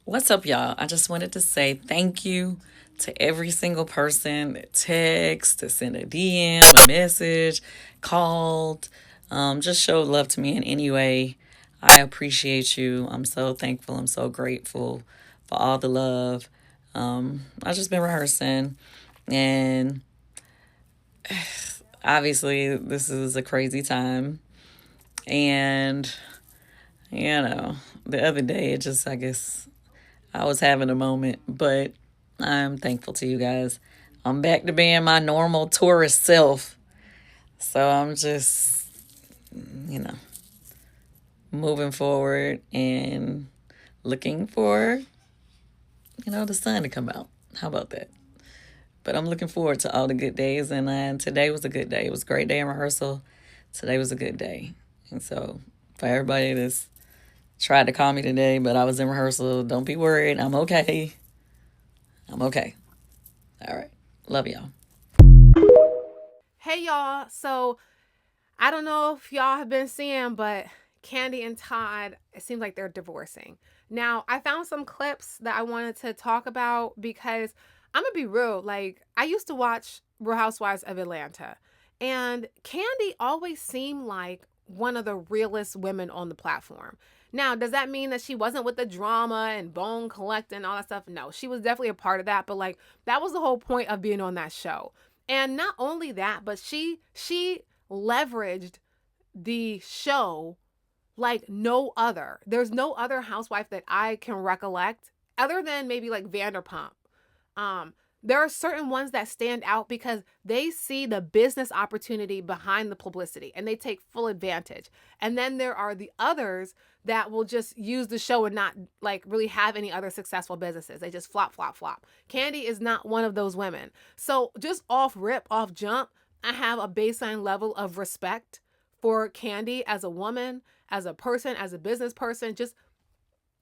What's up, y'all? I just wanted to say thank you to every single person that texted, that sent a DM, a message, called, just showed love to me in any way. I appreciate you. I'm so thankful. I'm so grateful for all the love. I've just been rehearsing, and obviously, this is a crazy time. And, the other day, it just, I guess, I was having a moment, but I'm thankful to you guys. I'm back to being my normal tourist self. So I'm just, you know, moving forward and looking for, the sun to come out. How about that? But I'm looking forward to all the good days. And today was a good day. It was a great day in rehearsal. Today was a good day. And so for everybody that's tried to call me today, but I was in rehearsal, don't be worried. I'm okay. I'm okay. All right. Love y'all. Hey y'all. So I don't know if y'all have been seeing, but Kandi and Todd, it seems like they're divorcing. Now, I found some clips that I wanted to talk about because I'm gonna be real. Like, I used to watch Real Housewives of Atlanta, and Kandi always seemed like one of the realest women on the platform. Now, does that mean that she wasn't with the drama and bone collecting and all that stuff? No, she was definitely a part of that, but like that was the whole point of being on that show. And not only that, but she leveraged the show like no other. There's no other housewife that I can recollect other than maybe like Vanderpump. Um, there are certain ones that stand out because they see the business opportunity behind the publicity and they take full advantage. And then there are the others that will just use the show and not like really have any other successful businesses. They just flop, flop, flop. Kandi is not one of those women. So just off rip, off jump, I have a baseline level of respect for Kandi as a woman, as a person, as a business person, just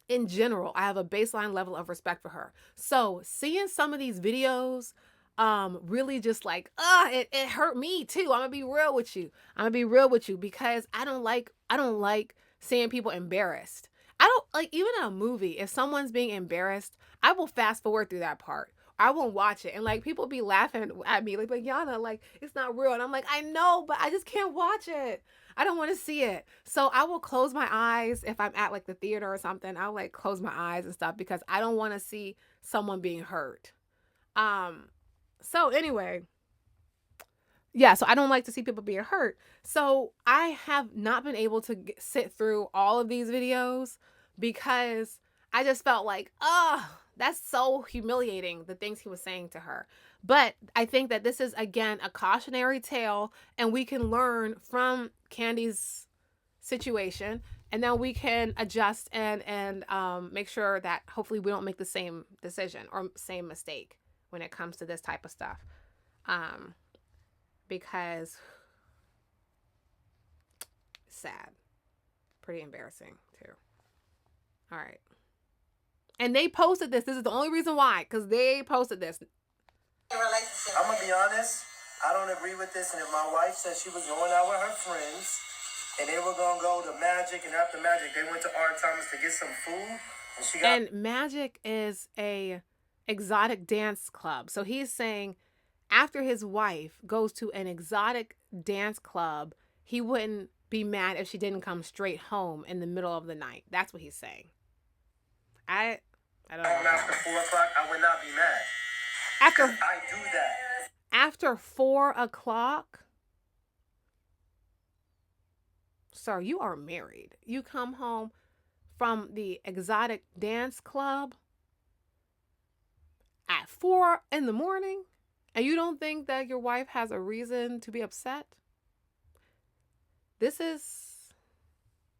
in general. I have a baseline level of respect for her. So seeing some of these videos, really just like, it hurt me too. I'm gonna be real with you. I'm gonna be real with you because I don't like seeing people embarrassed. I don't like, even in a movie, if someone's being embarrassed, I will fast forward through that part. I won't watch it. And like people be laughing at me, like Yana, like it's not real. And I'm like, I know, but I just can't watch it. I don't want to see it. So I will close my eyes if I'm at like the theater or something. I'll like close my eyes and stuff because I don't want to see someone being hurt. Um so anyway, yeah, so I don't like to see people being hurt. So I have not been able to sit through all of these videos because I just felt like, oh, that's so humiliating, the things he was saying to her. But I think that this is, again, a cautionary tale, and we can learn from Candy's situation, and then we can adjust and make sure that hopefully we don't make the same decision or same mistake when it comes to this type of stuff. Um, because sad, pretty embarrassing too. All right, and they posted this. This is the only reason why, because they posted this. I'm gonna be honest. I don't agree with this. And if my wife said she was going out with her friends and they were gonna go to Magic, and after Magic they went to Art Thomas to get some food, and she got. And Magic is a exotic dance club, so he's saying after his wife goes to an exotic dance club, he wouldn't be mad if she didn't come straight home in the middle of the night. That's what he's saying. I I don't know. After 4 o'clock, I would not be mad. After I do that. after 4 o'clock, sir, you are married. You come home from the exotic dance club at 4 in the morning, and you don't think that your wife has a reason to be upset? This is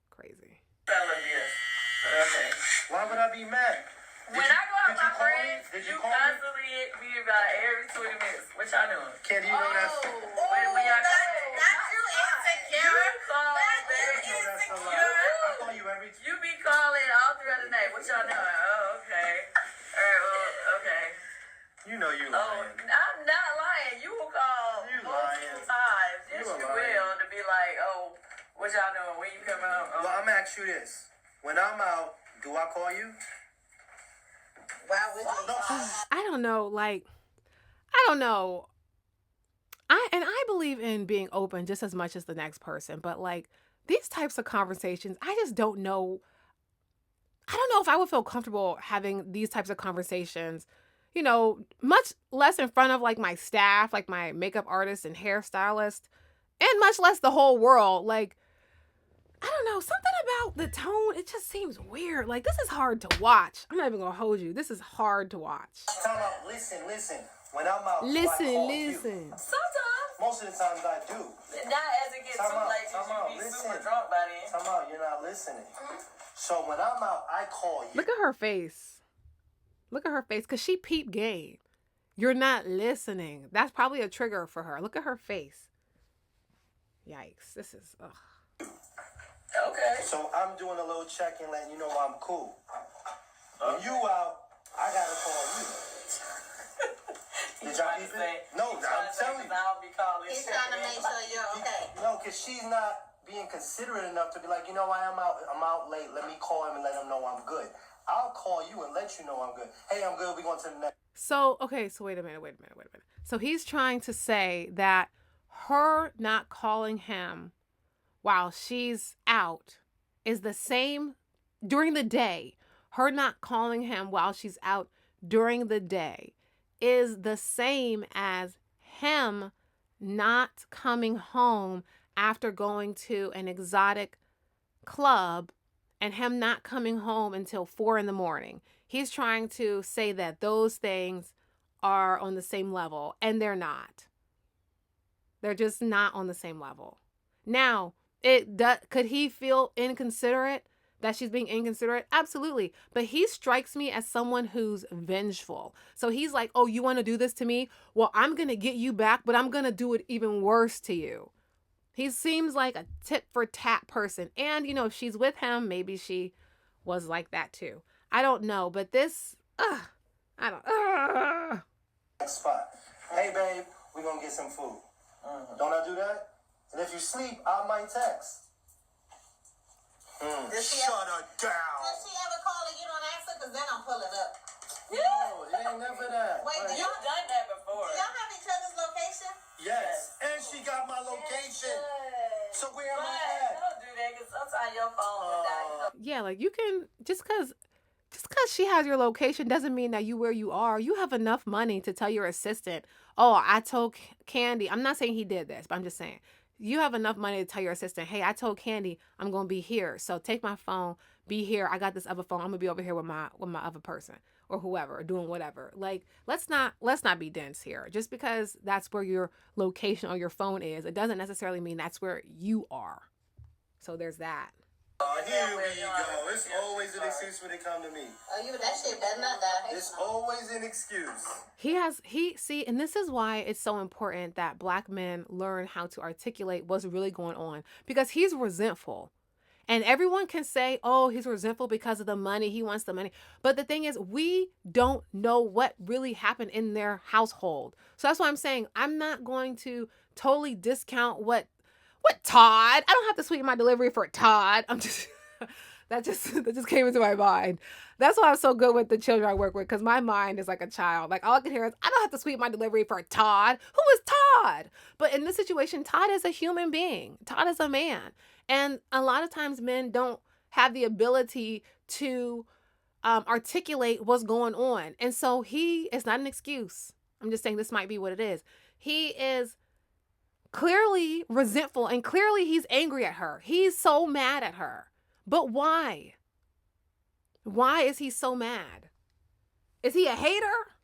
crazy. Okay. Why would I be mad? When I go out with my friends, you constantly hit me about every 20 minutes. What y'all doing? Candy, you know that's. When y'all come in. Not you insecure. You call Not back. you insecure. I call you every. You be calling all throughout the night. What y'all doing? Oh, okay. All right, well, okay. You know you lying. I'm not lying. You will call You multiple lying. times. Yes, You you are lying. will. To be like, oh, what y'all doing? When you coming home? Well, I'm gonna ask you this: when I'm out, do I call you? Wow, with I don't know. Like, I don't know. I believe in being open just as much as the next person, but like these types of conversations, I just don't know. I don't know if I would feel comfortable having these types of conversations, much less in front of like my staff, like my makeup artist and hairstylist, and much less the whole world. Like, I don't know, something about the tone, it just seems weird. Like, this is hard to watch. I'm not even gonna hold you. This is hard to watch. Time out. Listen. When I'm out, Listen. Sometimes. Most of the times I do. Not as it gets too late, because you be super drunk by then. Time out. You're not listening. So when I'm out, I call you. Look at her face. Look at her face, because she peep game. You're not listening. That's probably a trigger for her. Look at her face. Yikes. This is, ugh. Okay. So I'm doing a little check-in, letting you know I'm cool. When you out, I gotta call you. Did y'all keep it? No, I'm telling you. He's trying to make sure you're okay. No, because she's not being considerate enough to be like, you know what, I'm out late. Let me call him and let him know I'm good. I'll call you and let you know I'm good. Hey, I'm good. We're going to the next. So, okay, so wait a minute. So he's trying to say that her not calling him while she's out is the same during the day. Her not calling him while she's out during the day is the same as him not coming home after going to an exotic club and him not coming home until 4 a.m. He's trying to say that those things are on the same level, and they're not. They're just not on the same level. Now, could he feel inconsiderate, that she's being inconsiderate? Absolutely. But he strikes me as someone who's vengeful. So he's like, oh, you want to do this to me? Well, I'm going to get you back, but I'm going to do it even worse to you. He seems like a tit for tat person. And, if she's with him, maybe she was like that too. I don't know. But this, spot. Hey, babe, we're going to get some food. Don't I do that? And if you sleep, I might text. Shut her down. Does she ever call and you don't answer? Because then I'm pulling up. No, it ain't never that. Wait, do You've done that before. y'all have each other's location? Yes, and she got my location. So where am I But at? don't do that, because sometimes your phone will die. yeah, like you can, just because she has your location doesn't mean that where you are. You have enough money to tell your assistant, oh, I told Kandi, I'm not saying he did this, but I'm just saying, you have enough money to tell your assistant, hey, I told Kandi I'm going to be here. So take my phone, be here. I got this other phone. I'm going to be over here with my other person or whoever, doing whatever. Like, let's not be dense here. Just because that's where your location on your phone is, it doesn't necessarily mean that's where you are. So there's that. Here we go. It's always an excuse when they come to me. Oh, that shit better not die. It's always an excuse. See, and this is why it's so important that Black men learn how to articulate what's really going on, because he's resentful. And everyone can say, oh, he's resentful because of the money. He wants the money. But the thing is, we don't know what really happened in their household. So that's why I'm saying I'm not going to totally discount what Todd. I don't have to sweeten my delivery for Todd. I'm just that just came into my mind. That's why I'm so good with the children I work with, because my mind is like a child. Like, all I can hear is, I don't have to sweeten my delivery for Todd. Who is Todd? But in this situation, Todd is a human being. Todd is a man. And a lot of times men don't have the ability to articulate what's going on. And so he is not an excuse. I'm just saying this might be what it is. He is clearly resentful, and clearly he's angry at her. He's so mad at her. But why? Why is he so mad? Is he a hater?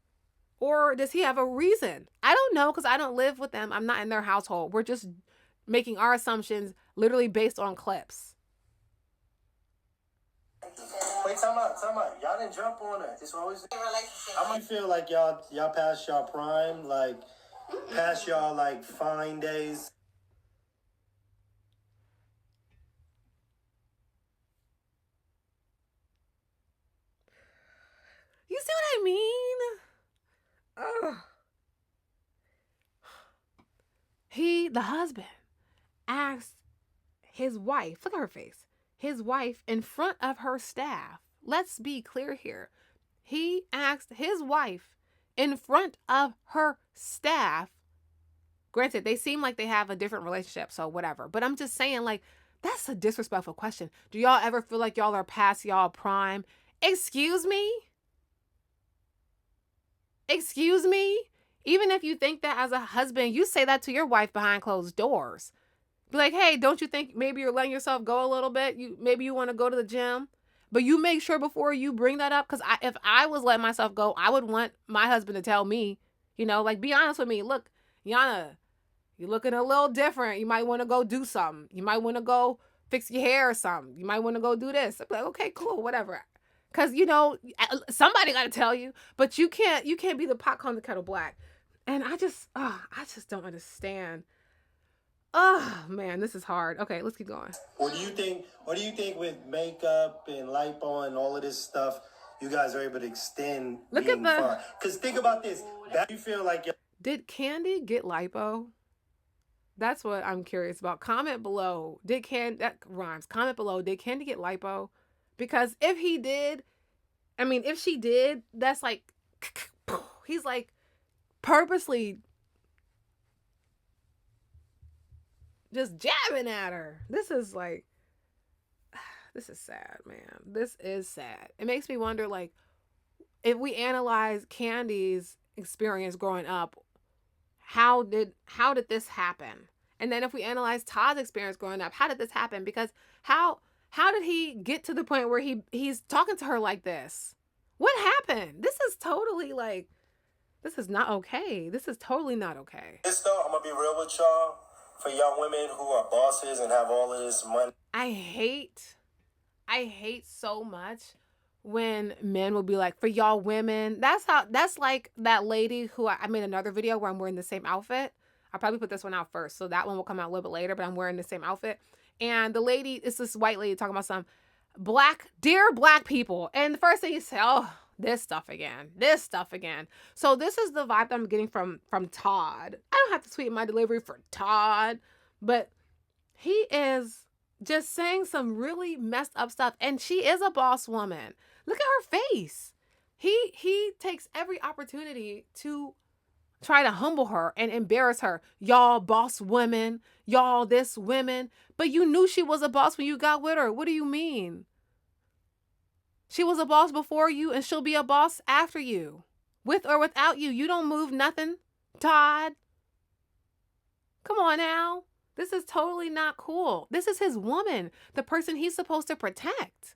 Or does he have a reason? I don't know, because I don't live with them. I'm not in their household. We're just making our assumptions literally based on clips. Wait, time out. Y'all didn't jump on it. It's always Relationship. I might feel like y'all past y'all prime, like past y'all like fine days. You see what I mean? Ugh. The husband, asked his wife, look at her face, his wife in front of her staff. Let's be clear here. he asked his wife in front of her staff. Granted, they seem like they have a different relationship, so whatever. But I'm just saying, like, that's a disrespectful question. Do y'all ever feel like y'all are past y'all prime? Excuse me? Excuse me? Even if you think that as a husband, you say that to your wife behind closed doors. Be like, hey, don't you think maybe you're letting yourself go a little bit? Maybe you want to go to the gym. But you make sure before you bring that up, because if I was letting myself go, I would want my husband to tell me, like, be honest with me. Look, Yana, you're looking a little different. You might want to go do something. You might want to go fix your hair or something. You might want to go do this. I'm like, okay, cool, whatever. Because, somebody got to tell you. But you can't be the pot calling the kettle black. And I just don't understand. Oh, man, this is hard. Okay, let's keep going. What do you think with makeup and lipo and all of this stuff, you guys are able to extend being far? Because think about this. You feel like did Kandi get lipo? That's what I'm curious about. Comment below. That rhymes. Comment below. Did Kandi get lipo? Because if he did, if she did, that's like, he's like purposely just jabbing at her. This is sad, man. This is sad. It makes me wonder, like, if we analyze Kandi's experience growing up, how did this happen? And then if we analyze Todd's experience growing up, how did this happen? Because how did he get to the point where he's talking to her like this? What happened? This is totally like, this is not okay. This is totally not okay. This though, I'm gonna be real with y'all. For y'all women who are bosses and have all of this money, I hate so much when men will be like, for y'all women, that's like that lady who I made another video where I'm wearing the same outfit. I'll probably put this one out first, so that one will come out a little bit later, but I'm wearing the same outfit. And the lady, it's this white lady talking about some dear black people. And the first thing you say, oh, this stuff again. So this is the vibe that I'm getting from Todd. I don't have to sweeten my delivery for Todd, but he is just saying some really messed up stuff. And she is a boss woman. Look at her face. He takes every opportunity to try to humble her and embarrass her. Y'all boss women, y'all this women. But you knew she was a boss when you got with her. What do you mean? She was a boss before you and she'll be a boss after you. With or without you. You don't move nothing, Todd. Come on now. This is totally not cool. This is his woman, the person he's supposed to protect.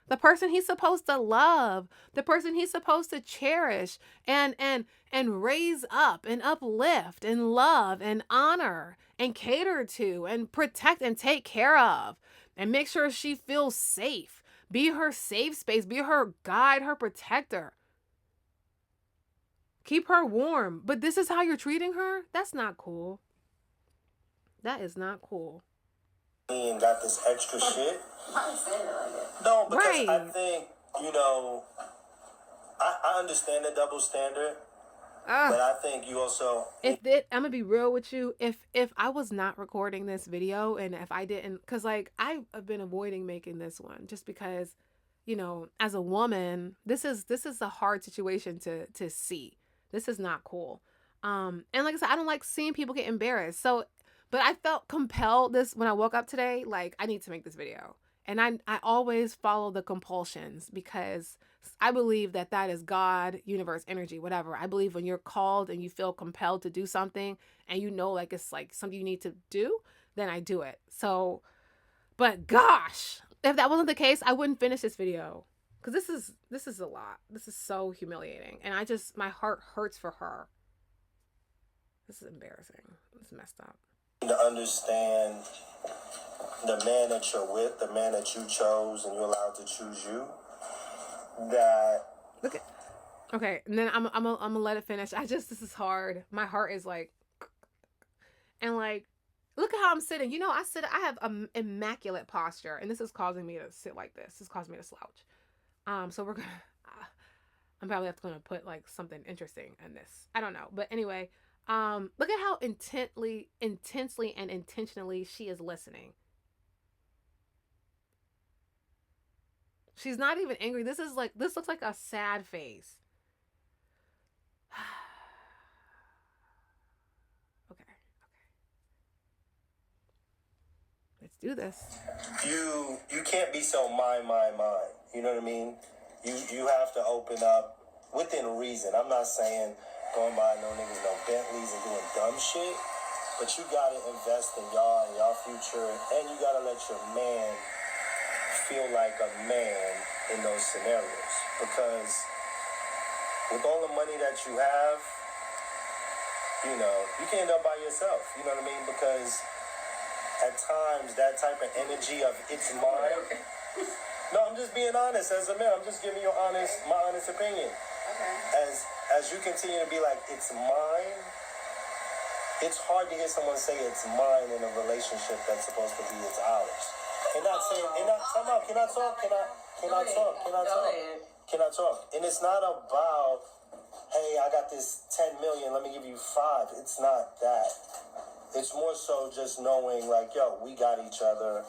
The person he's supposed to love, the person he's supposed to cherish and raise up and uplift and love and honor and cater to and protect and take care of and make sure she feels safe. Be her safe space, be her guide, her protector. Keep her warm. But this is how you're treating her? That's not cool. That is not cool. And got this extra shit. No, because right. I think, I understand the double standard, but I think you also... I'm going to be real with you. If I was not recording this video and if I didn't... Because, like, I've been avoiding making this one just because, as a woman, this is a hard situation to see. This is not cool. And like I said, I don't like seeing people get embarrassed. So... But I felt compelled when I woke up today, like, I need to make this video. And I always follow the compulsions because I believe that is God, universe, energy, whatever. I believe when you're called and you feel compelled to do something and like it's like something you need to do, then I do it. So, but gosh, if that wasn't the case, I wouldn't finish this video because this is a lot. This is so humiliating. And my heart hurts for her. This is embarrassing. It's messed up. To understand the man that you're with, the man that you chose and you're allowed to choose you, that... Okay, and then I'm gonna let it finish. This is hard. My heart is like... And like, look at how I'm sitting. I have an immaculate posture, and this is causing me to sit like this. This is causing me to slouch. So we're gonna... I'm probably gonna put like something interesting in this. I don't know. But anyway... look at how intensely and intentionally she is listening. She's not even angry. This looks like a sad face. Okay. Let's do this. You can't be so mine. You know what I mean? You have to open up within reason. I'm not saying going by no niggas, no Bentleys and doing dumb shit, but you gotta invest in y'all and y'all future, and you gotta let your man feel like a man in those scenarios. Because with all the money that you have, you know, you can't end up by yourself. You know what I mean? Because at times that type of energy of it's mine. No, I'm just being honest as a man. I'm just giving you my honest opinion. Okay. As you continue to be like, it's mine, it's hard to hear someone say it's mine in a relationship that's supposed to be it's ours. And not saying, and not, time out, can I talk? Can I talk? And it's not about, hey, I got this 10 million, let me give you 5. It's not that. It's more so just knowing, like, yo, we got each other,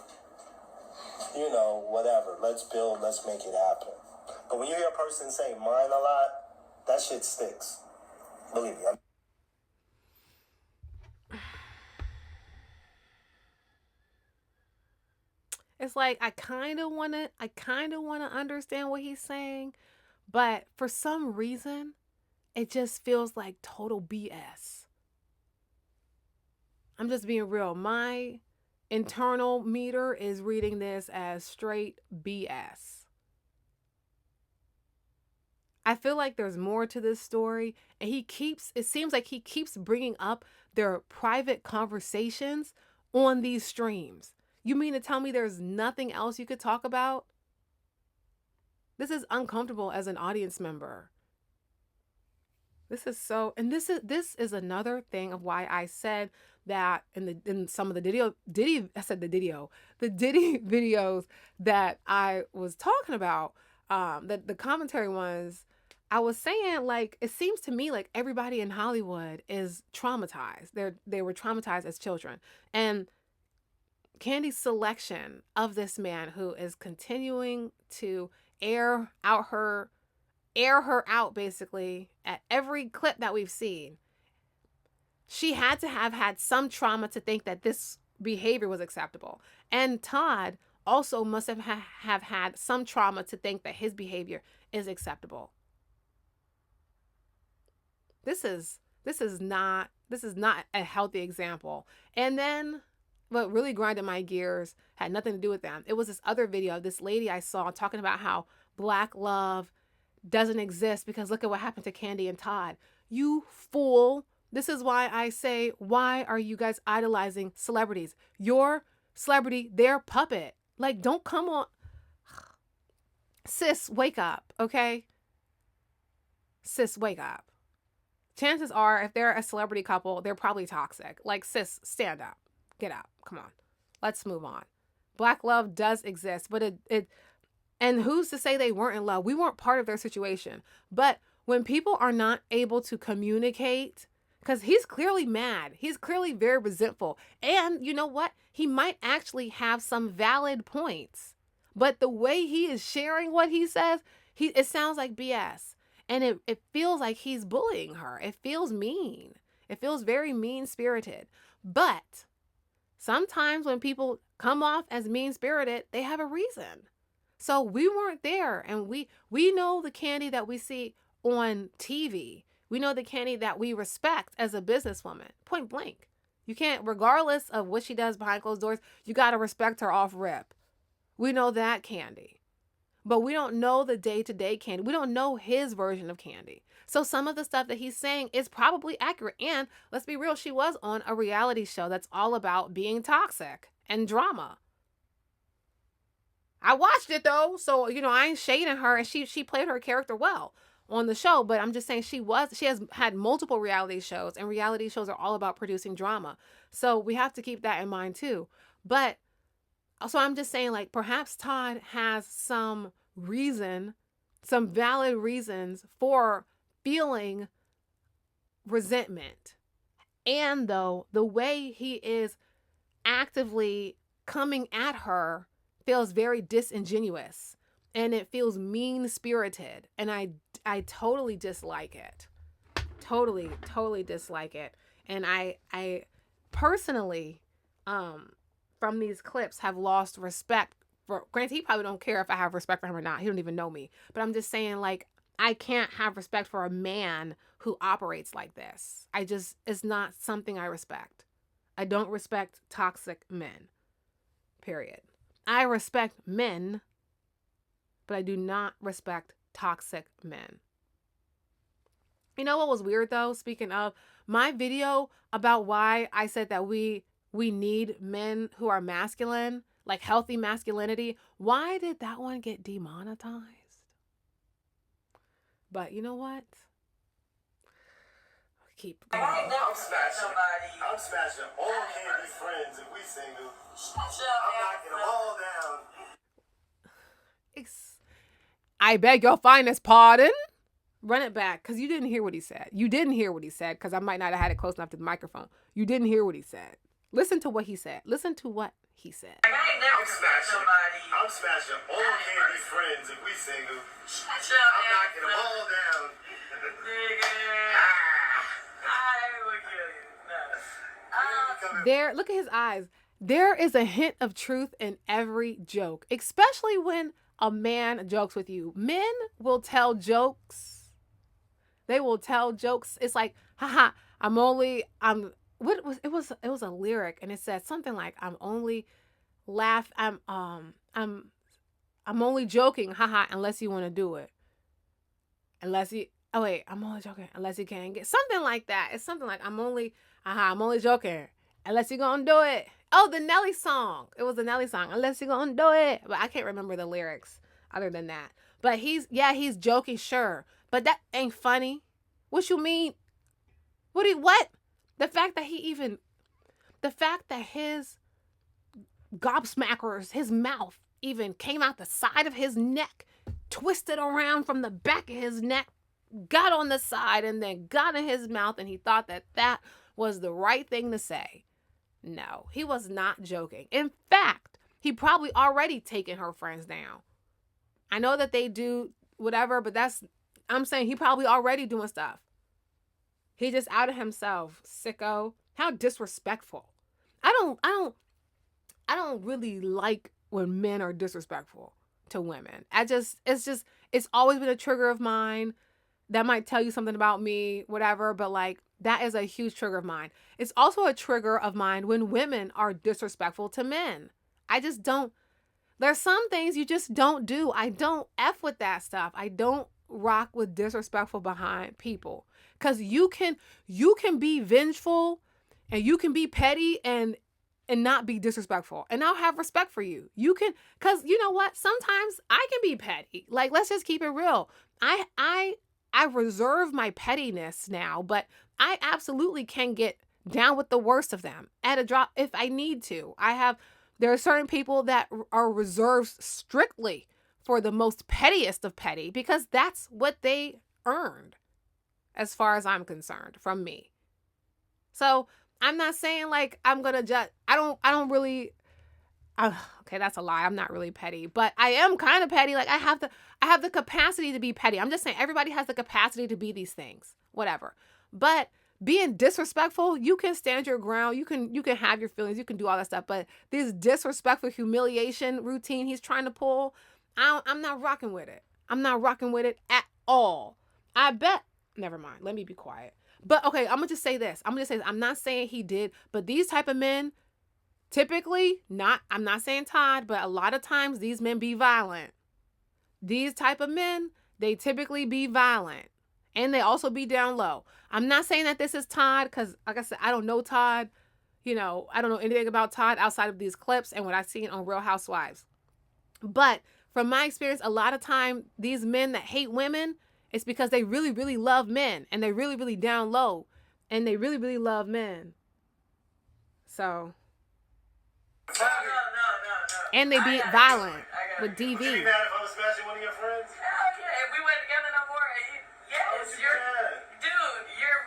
you know, whatever. Let's build, let's make it happen. But when you hear a person say mine a lot, that shit sticks. Believe me. It's like I kind of want to understand what he's saying, but for some reason, it just feels like total BS. I'm just being real. My internal meter is reading this as straight BS. I feel like there's more to this story, and it seems like he keeps bringing up their private conversations on these streams. You mean to tell me there's nothing else you could talk about? This is uncomfortable as an audience member. This is another thing of why I said that in some of the Diddy videos that I was talking about, that the commentary ones, I was saying, like, it seems to me like everybody in Hollywood is traumatized. They were traumatized as children. And Kandi's selection of this man who is continuing to air her out basically at every clip that we've seen. She had to have had some trauma to think that this behavior was acceptable. And Todd also must have had some trauma to think that his behavior is acceptable. This is not a healthy example. And then what really grinded my gears had nothing to do with them. It was this other video of this lady I saw talking about how Black love doesn't exist because look at what happened to Kandi and Todd. You fool. This is why I say, why are you guys idolizing celebrities? Your celebrity, their puppet. Like, don't come on. Sis, wake up, okay? Sis, wake up. Chances are, if they're a celebrity couple, they're probably toxic. Like, sis, stand up. Get up. Come on. Let's move on. Black love does exist, but and who's to say they weren't in love? We weren't part of their situation. But when people are not able to communicate, because he's clearly mad. He's clearly very resentful. And you know what? He might actually have some valid points. But the way he is sharing what he says, it sounds like BS. And it feels like he's bullying her. It feels mean. It feels very mean-spirited. But sometimes when people come off as mean-spirited, they have a reason. So we weren't there, and we know the Kandi that we see on TV. We know the Kandi that we respect as a businesswoman, point blank. You can't, regardless of what she does behind closed doors, you got to respect her off rip. We know that Kandi. But we don't know the day-to-day Kandi. We don't know his version of Kandi. So some of the stuff that he's saying is probably accurate. And let's be real, she was on a reality show that's all about being toxic and drama. I watched it though, so I ain't shading her, and she played her character well on the show, but I'm just saying she has had multiple reality shows, and reality shows are all about producing drama. So we have to keep that in mind too. But so I'm just saying, like, perhaps Todd has some valid reasons for feeling resentment. And though the way he is actively coming at her feels very disingenuous. and it feels mean-spirited, and I totally dislike it. Totally dislike it. And I personally, from these clips, have lost respect for, granted, he probably don't care if I have respect for him or not. He don't even know me. But I'm just saying, like, I can't have respect for a man who operates like this. It's not something I respect. I don't respect toxic men. Period. I respect men, but I do not respect toxic men. You know what was weird though? Speaking of, my video about why I said that we need men who are masculine, like healthy masculinity, why did that one get demonetized? But you know what? Keep going. I'm smashing all Kandi's friends if we single. I'm knocking them all down. I beg your finest pardon. Run it back, because you didn't hear what he said. You didn't hear what he said, because I might not have had it close enough to the microphone. You didn't hear what he said. Listen to what he said. Listen to what he said. I ain't never smashing nobody. I'm smashing all Kandi's friends if we single. I'm knocking them all down. Nigga. I will kill you. No. There, look at his eyes. There is a hint of truth in every joke, especially when a man jokes with you. Men will tell jokes. They will tell jokes. It's like, haha, it was a lyric, and it said something like, I'm only joking, haha, unless you want to do it. I'm only joking unless you can get something like that. It's something like, I'm only joking unless you're gonna do it. Oh, the Nelly song. It was the Nelly song. Unless you're gonna do it. But I can't remember the lyrics other than that. But he's joking, sure. But that ain't funny. What you mean? What? The fact that his gobsmackers, his mouth even came out the side of his neck, twisted around from the back of his neck, got on the side, and then got in his mouth, and he thought that was the right thing to say. No, he was not joking. In fact, he probably already taken her friends down. I know that they do whatever, but I'm saying he probably already doing stuff. He just outed himself, sicko. How disrespectful. I don't really like when men are disrespectful to women. It's always been a trigger of mine. That might tell you something about me, whatever, but like, that is a huge trigger of mine. It's also a trigger of mine when women are disrespectful to men. I just don't. There's some things you just don't do. I don't F with that stuff. I don't rock with disrespectful behind people. Because you can be vengeful and you can be petty and not be disrespectful. And I'll have respect for you. You can, because you know what? Sometimes I can be petty. Like, let's just keep it real. I reserve my pettiness now, but I absolutely can get down with the worst of them at a drop if I need to. There are certain people that are reserved strictly for the most pettiest of petty because that's what they earned, as far as I'm concerned, from me. So I'm not saying like I'm gonna judge. I don't really. Okay, that's a lie. I'm not really petty, but I am kind of petty. Like I have the capacity to be petty. I'm just saying everybody has the capacity to be these things, whatever. But being disrespectful, you can stand your ground. You can have your feelings. You can do all that stuff. But this disrespectful humiliation routine he's trying to pull, I'm not rocking with it. I'm not rocking with it at all. I bet. Never mind. Let me be quiet. But okay, I'm gonna just say this. I'm not saying he did, but these type of men, typically, I'm not saying Todd, but a lot of times these men be violent. These type of men, they typically be violent. And they also be down low. I'm not saying that this is Todd, because like I said, I don't know Todd. I don't know anything about Todd outside of these clips and what I've seen on Real Housewives. But from my experience, a lot of time, these men that hate women, it's because they really, really love men. And they really, really down low. And they really, really love men. So. No. And they be violent with DV. Would you be mad if I was smashing one of your friends? Hell yeah. If we went together no more, yes, you're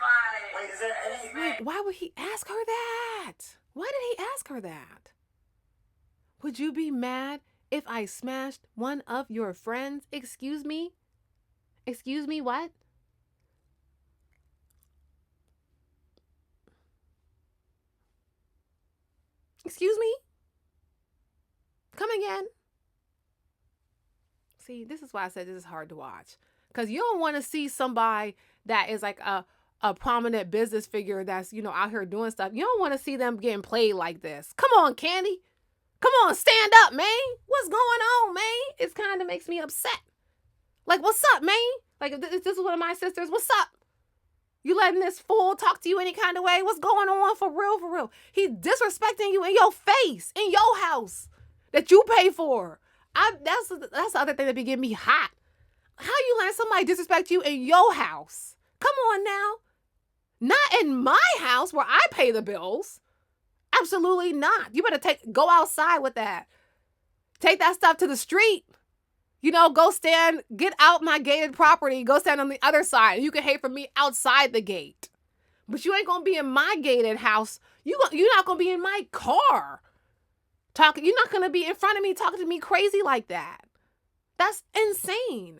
my. Wait, is there any? Wait, why would he ask her that? Why did he ask her that? Would you be mad if I smashed one of your friends? Excuse me? Excuse me, what? Excuse me? Come again? See, this is why I said this is hard to watch. Because you don't want to see somebody that is like a prominent business figure that's, you know, out here doing stuff. You don't want to see them getting played like this. Come on, Kandi. Come on, stand up, man. What's going on, man? It kind of makes me upset. Like, what's up, man? Like, if this is one of my sisters, what's up? You letting this fool talk to you any kind of way? What's going on for real, for real? He disrespecting you in your face, in your house that you pay for. That's the other thing that be getting me hot. How you letting somebody disrespect you in your house? Come on now. Not in my house where I pay the bills. Absolutely not. You better go outside with that. Take that stuff to the street. You know, get out my gated property. Go stand on the other side. You can hate from me outside the gate. But you ain't going to be in my gated house. You're not going to be in my car. You're not going to be in front of me talking to me crazy like that. That's insane.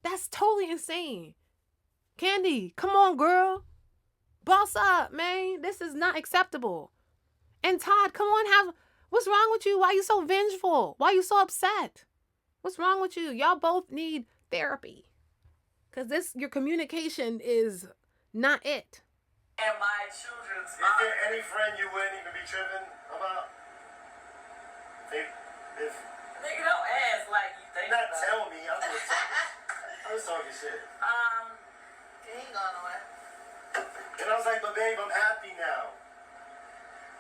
That's totally insane. Kandi, come on, girl. Boss up, man. This is not acceptable. And Todd, come on, what's wrong with you? Why are you so vengeful? Why are you so upset? What's wrong with you? Y'all both need therapy. Because your communication is not it. And my children's Is there any friend you wouldn't even be tripping about? If nigga, don't ask like you think. not tell me, I'm just talking shit. He ain't going nowhere. And I was like, but babe, I'm happy now.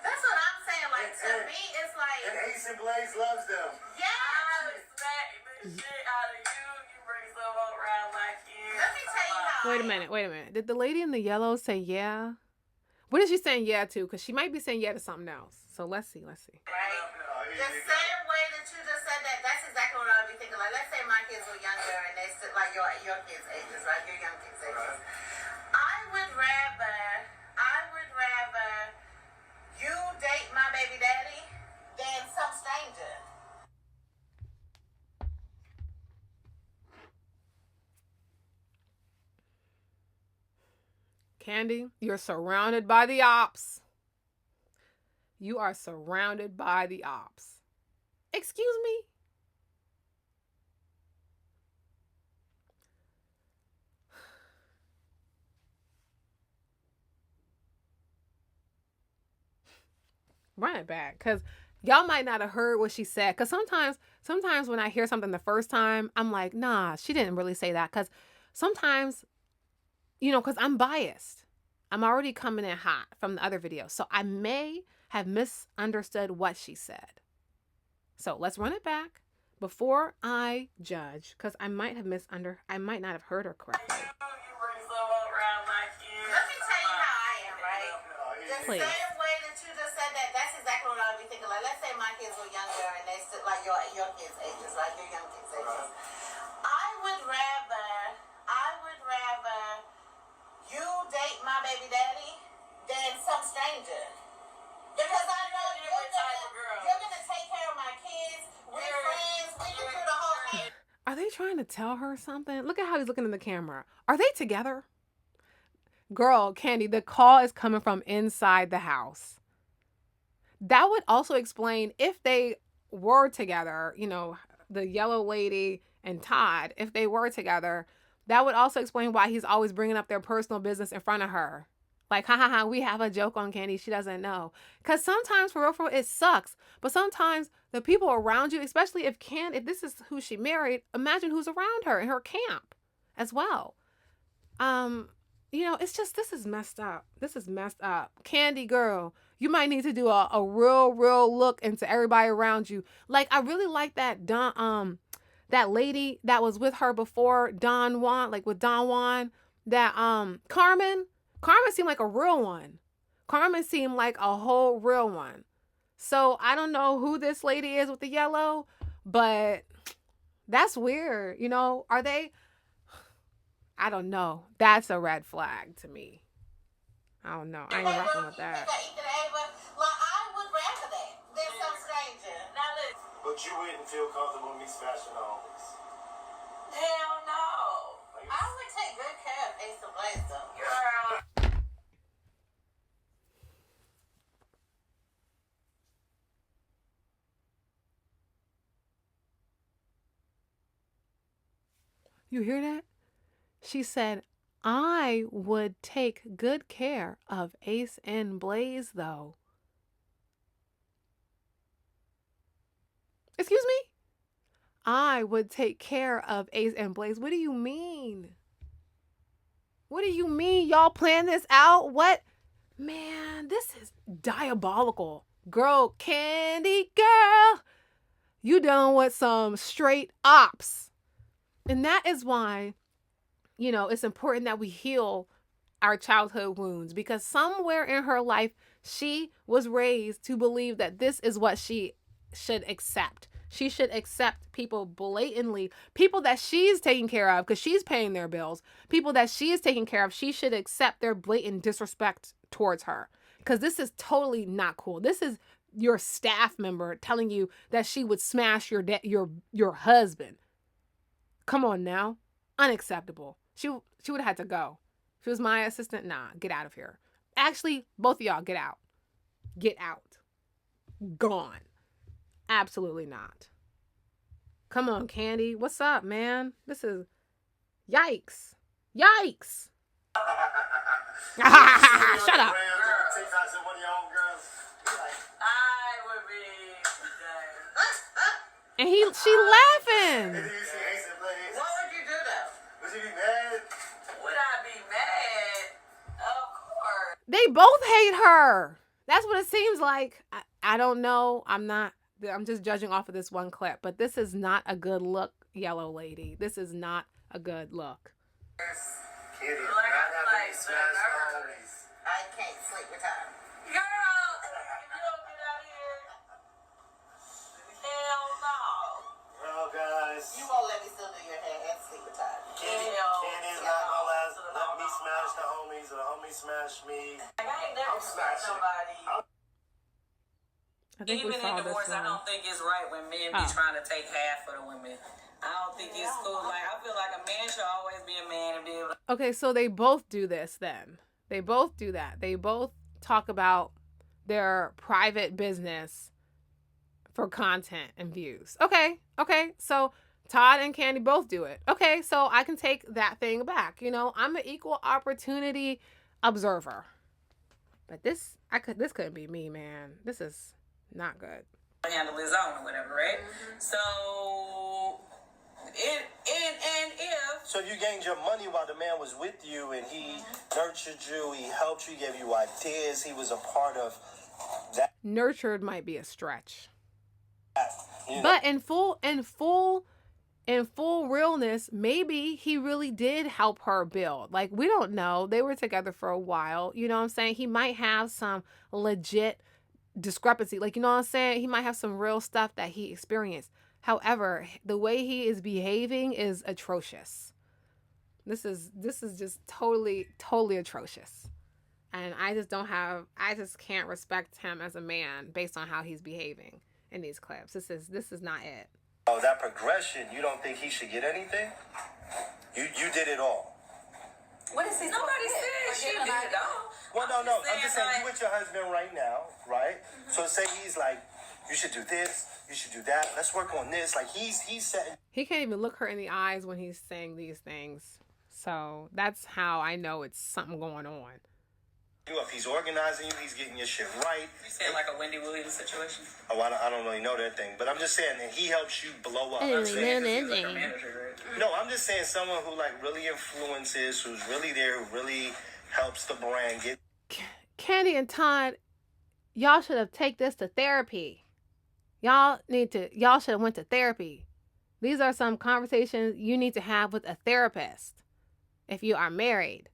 That's what I'm saying. Like, to me, it's like, And Ace and Blaze loves them. yeah. I would smack the shit out of you. You bring someone around like you. Let me tell you how. Wait a minute. Did the lady in the yellow say yeah? What is she saying yeah to? Because she might be saying yeah to something else. So let's see. Right? The same way that you just said that, that's exactly what I would be thinking. Like, let's say my kids were younger and they still, like your kids' ages, right? Your young kids' ages. I would rather you date my baby daddy than some stranger. Kandi, you're surrounded by the ops. You are surrounded by the ops. Excuse me? Run it back, because y'all might not have heard what she said. Because sometimes when I hear something the first time, I'm like, nah, she didn't really say that. Because sometimes, you know, because I'm biased. I'm already coming in hot from the other video. So I may have misunderstood what she said. So let's run it back before I judge, because I might not have heard her correctly. You bring someone around like you. Let me tell you how I am, right? The Please. same way that you just said that, that's exactly what I would be thinking. Like, let's say my kids were younger and they still, like your kids' ages, right? Your young kids' ages. I would rather you date my baby daddy than some stranger. Because I know you're gonna take care of my kids. We're friends. We can do the whole thing. Are they trying to tell her something? Look at how he's looking in the camera. Are they together? Girl, Kandi, the call is coming from inside the house. That would also explain if they were together, you know, the yellow lady and Todd, if they were together, that would also explain why he's always bringing up their personal business in front of her. Like, we have a joke on Kandi. She doesn't know. Because sometimes, for real, it sucks. But sometimes the people around you, especially if this is who she married, imagine who's around her in her camp as well. You know, it's just, this is messed up. This is messed up. Kandi, girl, you might need to do a real look into everybody around you. Like, I really like that that lady that was with her before, Don Juan, like with Don Juan, that Carmen seemed like a real one. Carmen seemed like a whole real one. So I don't know who this lady is with the yellow, but that's weird. You know, are they? I don't know. That's a red flag to me. I don't know. I ain't rocking with that. Like, I would rather that than some stranger. But But you wouldn't feel comfortable with me smashing the homies. Hell no. I would take good care of Ace and Blaze though. Girl. You hear that? She said, I would take good care of Ace and Blaze, though. Excuse me? I would take care of Ace and Blaze. What do you mean? What do you mean? Y'all plan this out? What? Man, this is diabolical. Girl, Kandi girl, you done with some straight ops. And that is why, you know, it's important that we heal our childhood wounds, because somewhere in her life, she was raised to believe that this is what she should accept. She should accept people blatantly, people that she's taking care of because she's paying their bills, people that she is taking care of. She should accept their blatant disrespect towards her, because this is totally not cool. This is your staff member telling you that she would smash your husband. Come on now. Unacceptable. She would have had to go. If she was my assistant, nah, get out of here. Actually, both of y'all, get out. Get out. Gone. Absolutely not. Come on, Kandi. What's up, man? This is... Yikes. Yikes. Shut up. I would be And she laughing. What would you do though? Would you be mad? Would I be mad? Of course. They both hate her. That's what it seems like. I don't know. I'm just judging off of this one clip, but this is not a good look, yellow lady. This is not a good look. Kitty, Like, not I'm having like, to smash the nervous. homies. I can't sleep with her. Girl, if you don't get out of here, hell no. Well, guys, You won't let me still do your hair and sleep with her. Kitty's not gonna let me smash the homies or the homies smash me. Like, I ain't never smashed nobody. I think Even we in saw this divorce, I one. don't think it's right when men be trying to take half for the women. I don't think it's cool. Like, I feel like a man should always be a man and be able to. Okay, so they both do this then. They both do that. They both talk about their private business for content and views. Okay. So Todd and Kandi both do it. Okay, so I can take that thing back. You know, I'm an equal opportunity observer. But this couldn't be me, man. This is not good. Handle his own or whatever, right? So, if So you gained your money while the man was with you, and he nurtured you, he helped you, gave you ideas, he was a part of that. Nurtured might be a stretch. You know? But in full realness, maybe he really did help her build. Like, we don't know. They were together for a while. You know what I'm saying? He might have some legit discrepancy. Like, you know what I'm saying? He might have some real stuff that he experienced. However, the way he is behaving is atrocious. This is just totally atrocious. And I just can't respect him as a man based on how he's behaving in these clips. This is not it. Oh, that progression, you don't think he should get anything? You did it all. What is he? nobody said she did it all. Well, no. I'm just saying, you with your husband right now, right? So say he's like, you should do this, you should do that. Let's work on this. Like he's setting. He can't even look her in the eyes when he's saying these things. So that's how I know it's something going on. You up? He's organizing you. He's getting your shit right. You saying like a Wendy Williams situation? Oh, I don't really know that thing, but I'm just saying that he helps you blow up. I'm saying, Like a manager, right? no, I'm just saying someone who like really influences, who's really there, who really helps the brand get. Kandi and Todd, y'all should have taken this to therapy. Y'all should have went to therapy. These are some conversations you need to have with a therapist if you are married.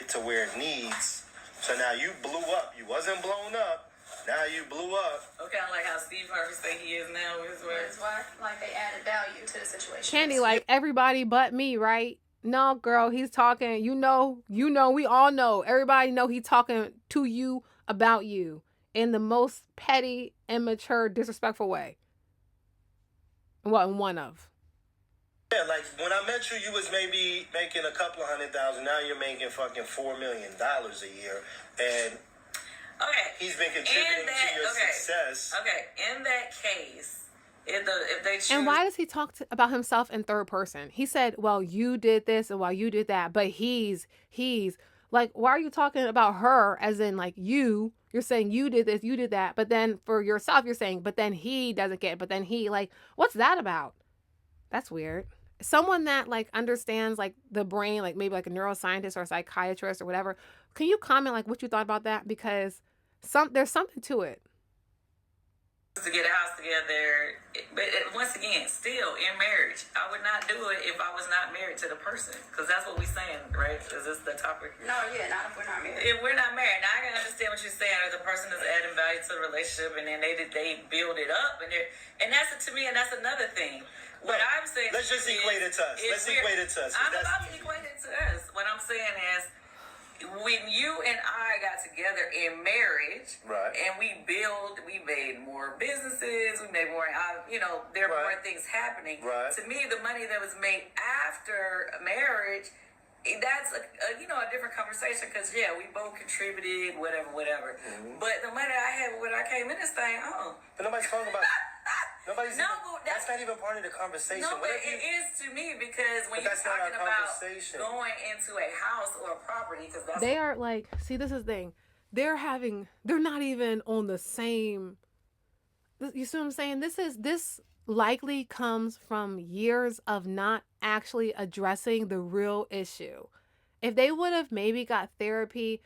To where it needs. So now you blew up. You wasn't blown up. Now you blew up. Okay, I like how Steve Harvey say he is now with his That's why, like, they added value to the situation. Kandi, like, everybody but me, right? No, girl, he's talking. You know, we all know. Everybody know he's talking to you about you. in the most petty, immature, disrespectful way. Well, in one of. Yeah, like when I met you, you was maybe making a couple of $100,000. Now you're making fucking $4 million a year, and okay, he's been contributing to your success. Okay, in that case, if they choose. And why does he talk about himself in third person? He said, "Well, you did this, and while you did that," but he's like, why are you talking about her as in like you? You're saying you did this, you did that, but then for yourself, you're saying, but then he doesn't get it, but then he, like, what's that about? That's weird. Someone that like understands like the brain, like maybe like a neuroscientist or a psychiatrist or whatever, can you comment like what you thought about that? Because there's something to it. To get a house together, but once again, still in marriage, I would not do it if I was not married to the person, because that's what we're saying, right? Is this the topic? No, yeah, not if we're not married. If we're not married, now I can understand what you're saying. If the person is adding value to the relationship, and then they build it up, and that's to me, and that's another thing. What I'm saying, let's just equate it to us. Let's equate it to us. I'm about to equate it to us. What I'm saying is, when you and I got together in marriage, right, and we made more businesses, we made more, there were more things happening. Right. To me, the money that was made after marriage, that's a different conversation, because we both contributed, whatever. Mm-hmm. But the money I had when I came in this thing, but nobody's talking about. That's not even part of the conversation. No, but it is to me, because when you're talking about going into a house or a property, because that's... They are like, see, this is the thing. They're not even on the same... You see what I'm saying? This likely comes from years of not actually addressing the real issue. If they would have maybe got therapy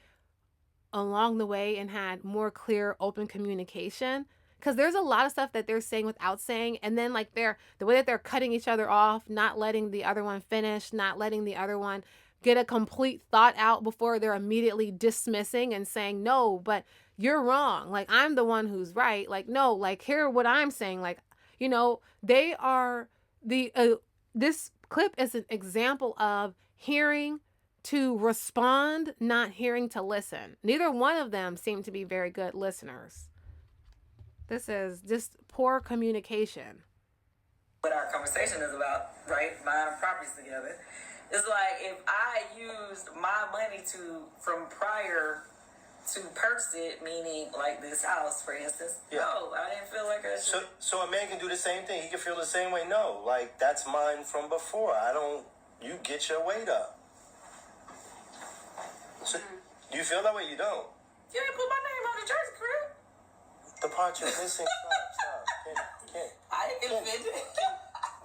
along the way and had more clear, open communication... Because there's a lot of stuff that they're saying without saying, and then like the way that they're cutting each other off, not letting the other one finish, not letting the other one get a complete thought out before they're immediately dismissing and saying, no, but you're wrong. Like, I'm the one who's right. Like, no, like, hear what I'm saying. Like, they are this clip is an example of hearing to respond, not hearing to listen. Neither one of them seem to be very good listeners. This is just poor communication. What our conversation is about, right? Buying properties together. It's like, if I used my money from prior to purchase it, meaning like this house, for instance, no, I didn't feel like I should. So a man can do the same thing. He can feel the same way. No, like, that's mine from before. You get your weight up. So, do you feel that way? You don't? You didn't put my name on the jersey, crib. The part you're missing. Stop. Candy. I didn't get it.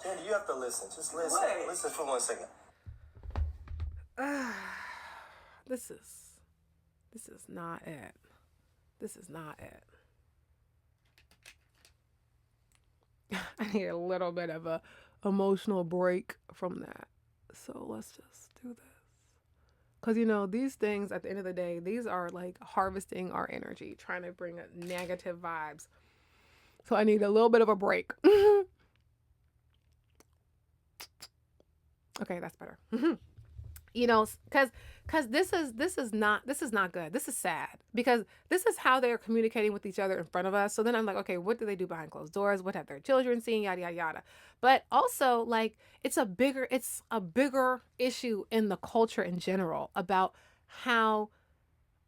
Candy, you have to listen. Just listen. Wait. Listen for 1 second. This is not it. This is not it. I need a little bit of a emotional break from that. So let's just do this. Because, these things, at the end of the day, these are like harvesting our energy, trying to bring negative vibes. So I need a little bit of a break. Okay, that's better. Because this is not good. This is sad, because this is how they're communicating with each other in front of us. So then I'm like, okay, what do they do behind closed doors? What have their children seen? Yada, yada, yada. But also, like, it's a bigger issue in the culture in general about how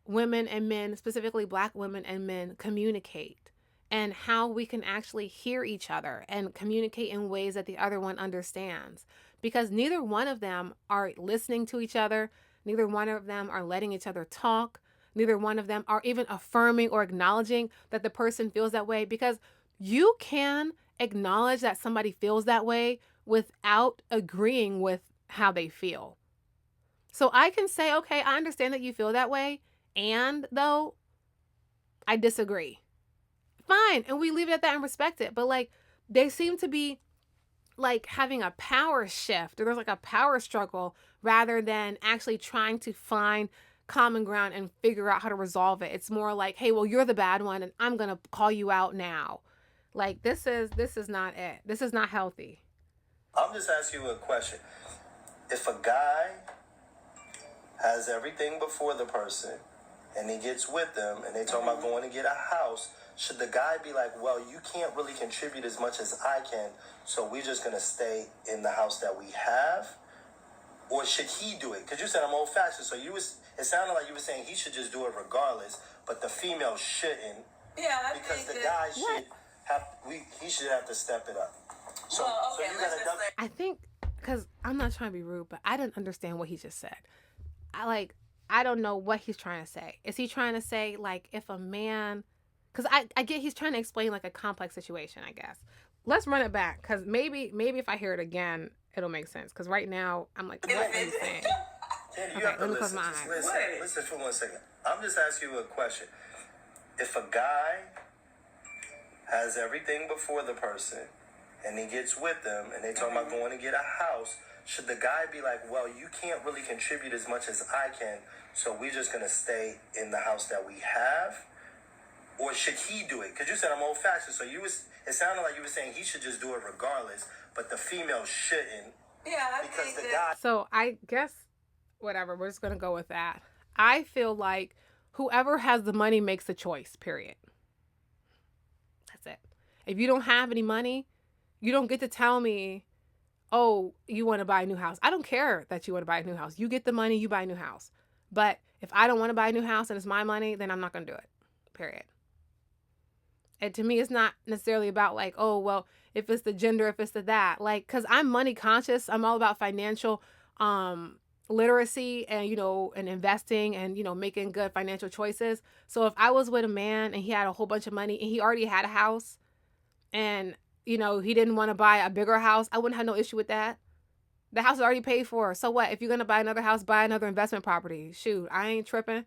women and men, specifically Black women and men, communicate, and how we can actually hear each other and communicate in ways that the other one understands. Because neither one of them are listening to each other. Neither one of them are letting each other talk. Neither one of them are even affirming or acknowledging that the person feels that way. Because you can acknowledge that somebody feels that way without agreeing with how they feel. So I can say, okay, I understand that you feel that way, and though I disagree. Fine. And we leave it at that and respect it. But like, they seem to be like having a power shift, or there's like a power struggle, rather than actually trying to find common ground and figure out how to resolve it. It's more like, hey, well, you're the bad one and I'm going to call you out now. Like, this is not it. This is not healthy. I'm just asking you a question. If a guy has everything before the person and he gets with them and they talk about going to get a house, should the guy be like, well, you can't really contribute as much as I can, so we're just going to stay in the house that we have? Or should he do it? Because you said I'm old-fashioned, so it sounded like you were saying he should just do it regardless, but the female shouldn't. Yeah, because the guy he should have to step it up. So, well, okay, so you gotta gotta I think, because I'm not trying to be rude, but I didn't understand what he just said. I don't know what he's trying to say. Is he trying to say, like, if a man, because I get he's trying to explain, like, a complex situation, I guess. Let's run it back, because maybe if I hear it again, it'll make sense. Because right now, I'm like, what are you saying? Candy, you Okay, have to let me close listen. my Just eyes. listen for 1 second. I'm just asking you a question. If a guy has everything before the person, and he gets with them, and they talk about going to get a house, should the guy be like, well, you can't really contribute as much as I can, so we're just going to stay in the house that we have? Or should he do it? Because you said I'm old-fashioned, so it sounded like you were saying he should just do it regardless, but the female shouldn't. Yeah, I because think the that, guy. So I guess, whatever, we're just going to go with that. I feel like whoever has the money makes the choice, period. That's it. If you don't have any money, you don't get to tell me, oh, you want to buy a new house. I don't care that you want to buy a new house. You get the money, you buy a new house. But if I don't want to buy a new house and it's my money, then I'm not going to do it, period. And to me, it's not necessarily about like, oh, well, if it's the gender, if it's the that. Like, because I'm money conscious. I'm all about financial literacy and, and investing and, making good financial choices. So if I was with a man and he had a whole bunch of money and he already had a house and, he didn't want to buy a bigger house, I wouldn't have no issue with that. The house is already paid for. So what? If you're going to buy another house, buy another investment property. Shoot, I ain't tripping.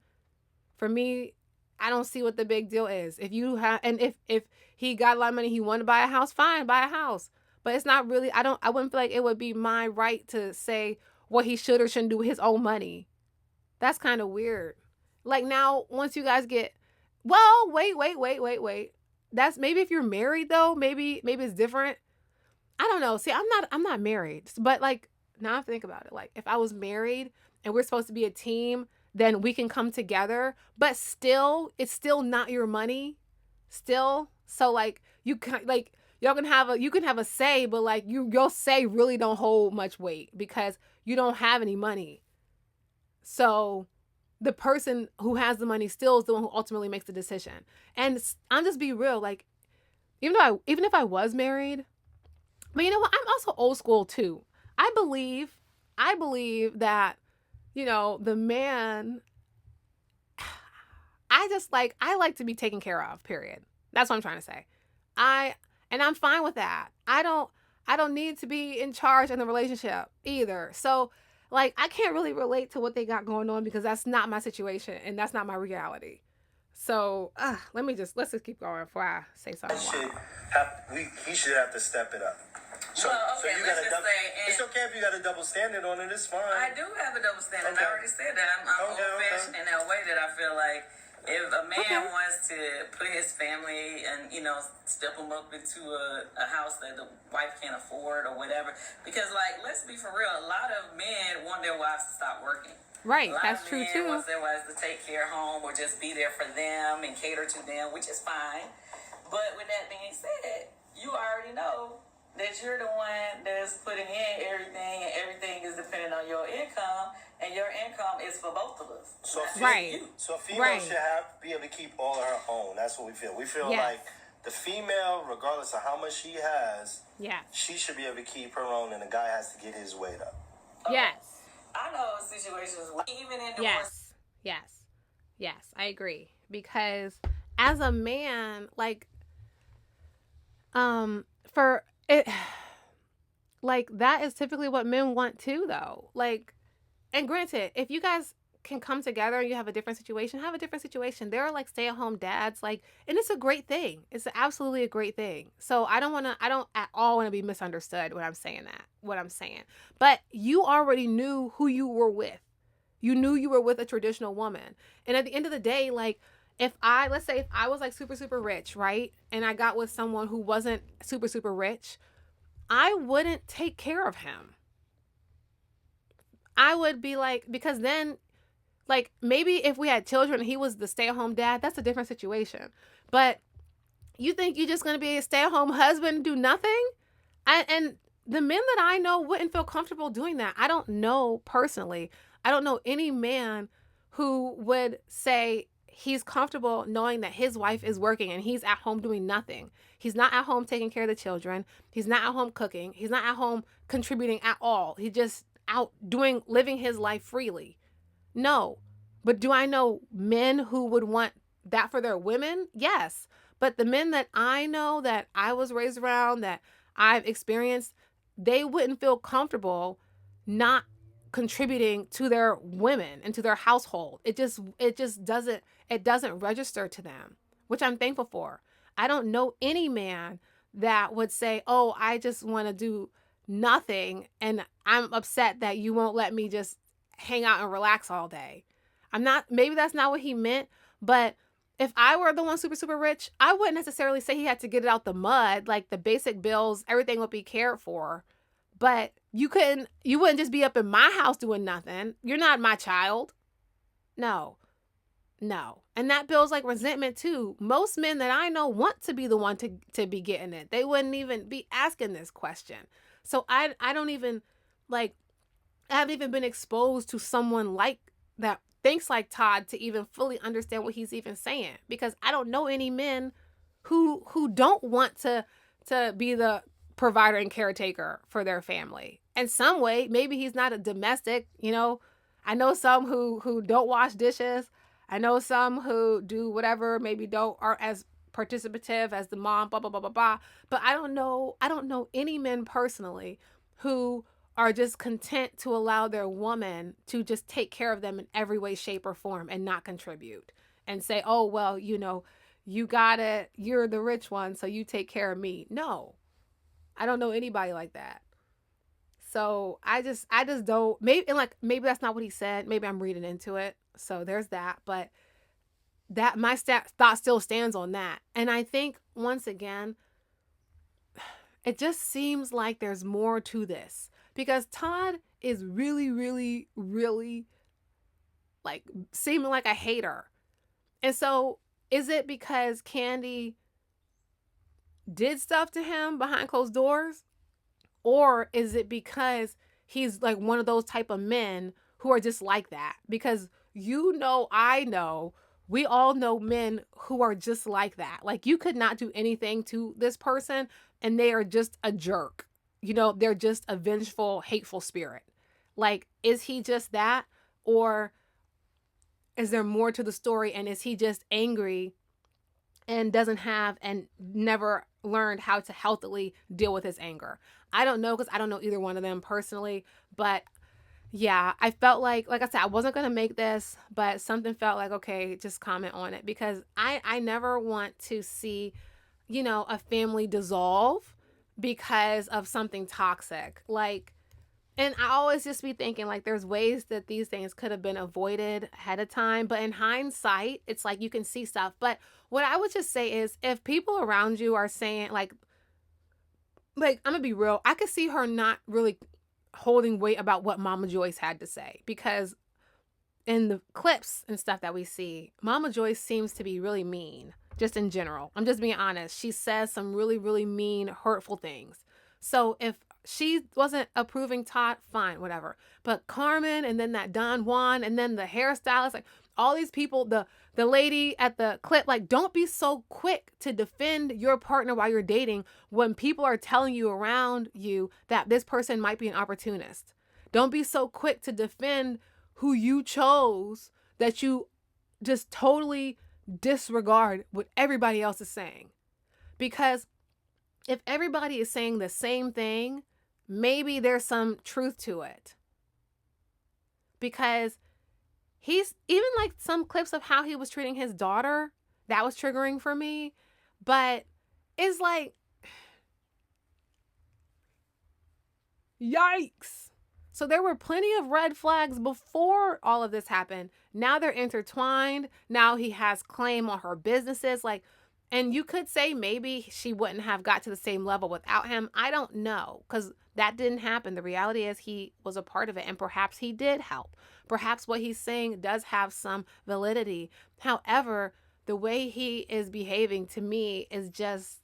For me, I don't see what the big deal is. If you have, and if he got a lot of money, he wanted to buy a house, fine, buy a house. But it's not really, I wouldn't feel like it would be my right to say what he should or shouldn't do with his own money. That's kind of weird. Like now, once you guys get, well, wait. That's maybe if you're married though, maybe it's different. I don't know. See, I'm not married, but like now I think about it. Like if I was married and we're supposed to be a team, then we can come together, but still, it's still not your money. Still. So like you can like you can have a say, but like your say really don't hold much weight because you don't have any money. So the person who has the money still is the one who ultimately makes the decision. And I'm just be real, like even if I was married, but you know what? I'm also old school too. I believe that, the man, I like to be taken care of, period. That's what I'm trying to say. And I'm fine with that. I don't need to be in charge in the relationship either. So like, I can't really relate to what they got going on because that's not my situation and that's not my reality. So let's just keep going before I say something. He should have to step it up. So you got it's okay if you got a double standard on it. It's fine. I do have a double standard. I already said that. I'm old-fashioned in that way that I feel like if a man wants to put his family and, step them up into a house that the wife can't afford or whatever. Because, like, let's be for real. A lot of men want their wives to stop working. Right, that's true too. A lot of men want their wives to take care of home or just be there for them and cater to them, which is fine. But with that being said, you already know that you're the one that's putting in everything and everything is dependent on your income and your income is for both of us. So a female should be able to keep all of her own. That's what we feel. We feel like the female, regardless of how much she has, she should be able to keep her own and the guy has to get his weight up. Yes. I know situations where even in divorce. Yes, I agree. Because as a man, like, for it, like, that is typically what men want too, though. Like, and granted, if you guys can come together and you have a different situation, have a different situation. There are like stay-at-home dads, like, and it's a great thing. It's absolutely a great thing. So I don't at all want to be misunderstood when I'm saying that, what I'm saying. But you already knew who you were with. You knew you were with a traditional woman. And at the end of the day, like, let's say if I was like super, super rich, right? And I got with someone who wasn't super, super rich, I wouldn't take care of him. I would be like, because then Like, maybe if we had children and he was the stay-at-home dad, that's a different situation. But you think you're just going to be a stay-at-home husband and do nothing? And the men that I know wouldn't feel comfortable doing that. I don't know personally. I don't know any man who would say he's comfortable knowing that his wife is working and he's at home doing nothing. He's not at home taking care of the children. He's not at home cooking. He's not at home contributing at all. He's just out living his life freely. No. But do I know men who would want that for their women? Yes. But the men that I know, that I was raised around, that I've experienced, they wouldn't feel comfortable not contributing to their women and to their household. It just doesn't register to them, which I'm thankful for. I don't know any man that would say, "Oh, I just want to do nothing and I'm upset that you won't let me just hang out and relax all day." Maybe that's not what he meant, but if I were the one super, super rich, I wouldn't necessarily say he had to get it out the mud. Like, the basic bills, everything would be cared for. But you wouldn't just be up in my house doing nothing. You're not my child. No. And that builds like resentment too. Most men that I know want to be the one to be getting it. They wouldn't even be asking this question. So I don't even, like, I haven't even been exposed to someone like that thinks like Todd to even fully understand what he's even saying, because I don't know any men who don't want to be the provider and caretaker for their family. In some way, maybe he's not a domestic, I know some who don't wash dishes. I know some who do whatever, maybe aren't as participative as the mom, blah, blah, blah, blah, blah. But I don't know any men personally who are just content to allow their woman to just take care of them in every way, shape, or form and not contribute and say, "Oh, well, you got it. You're the rich one, so you take care of me." No, I don't know anybody like that. So I just don't, maybe that's not what he said. Maybe I'm reading into it. So there's that. But that my thought still stands on that. And I think, once again, it just seems like there's more to this, because Todd is really, really, really, like, seeming like a hater. And so is it because Kandi did stuff to him behind closed doors? Or is it because he's like one of those type of men who are just like that? Because I know, we all know men who are just like that. Like, you could not do anything to this person and they are just a jerk. They're just a vengeful, hateful spirit. Like, is he just that? Or is there more to the story, and is he just angry and doesn't have and never learned how to healthily deal with his anger? I don't know, because I don't know either one of them personally. But yeah, I felt like I said, I wasn't going to make this, but something felt like, okay, just comment on it, because I never want to see, a family dissolve because of something toxic. Like, and I always just be thinking, like, there's ways that these things could have been avoided ahead of time. But in hindsight, it's like you can see stuff. But what I would just say is, if people around you are saying, like I'm going to be real, I could see her not really holding weight about what Mama Joyce had to say, because in the clips and stuff that we see, Mama Joyce seems to be really mean, just in general. I'm just being honest. She says some really, really mean, hurtful things. So if she wasn't approving Todd, fine, whatever. But Carmen, and then that Don Juan, and then the hairstylist, like, all these people, the lady at the clip, like, don't be so quick to defend your partner while you're dating when people are telling you around you that this person might be an opportunist. Don't be so quick to defend who you chose that you just totally disregard what everybody else is saying. Because if everybody is saying the same thing, maybe there's some truth to it. Because he's even, like, some clips of how he was treating his daughter, that was triggering for me. But it's like, yikes. So there were plenty of red flags before all of this happened. Now they're intertwined. Now he has claim on her businesses. Like, and you could say maybe she wouldn't have got to the same level without him. I don't know, because That didn't happen. The reality is he was a part of it, and perhaps he did help. Perhaps what he's saying does have some validity. However, the way he is behaving to me is just,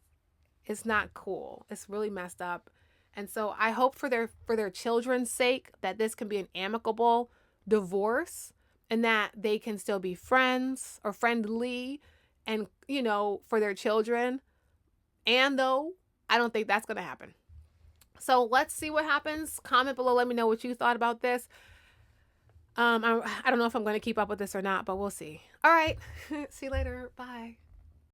it's not cool. It's really messed up. And so I hope for their children's sake that this can be an amicable divorce and that they can still be friends or friendly and, you know, for their children. And though, I don't think that's going to happen. So let's see what happens. Comment below. Let me know what you thought about this. I don't know if I'm going to keep up with this or not, but we'll see. All right. See you later. Bye.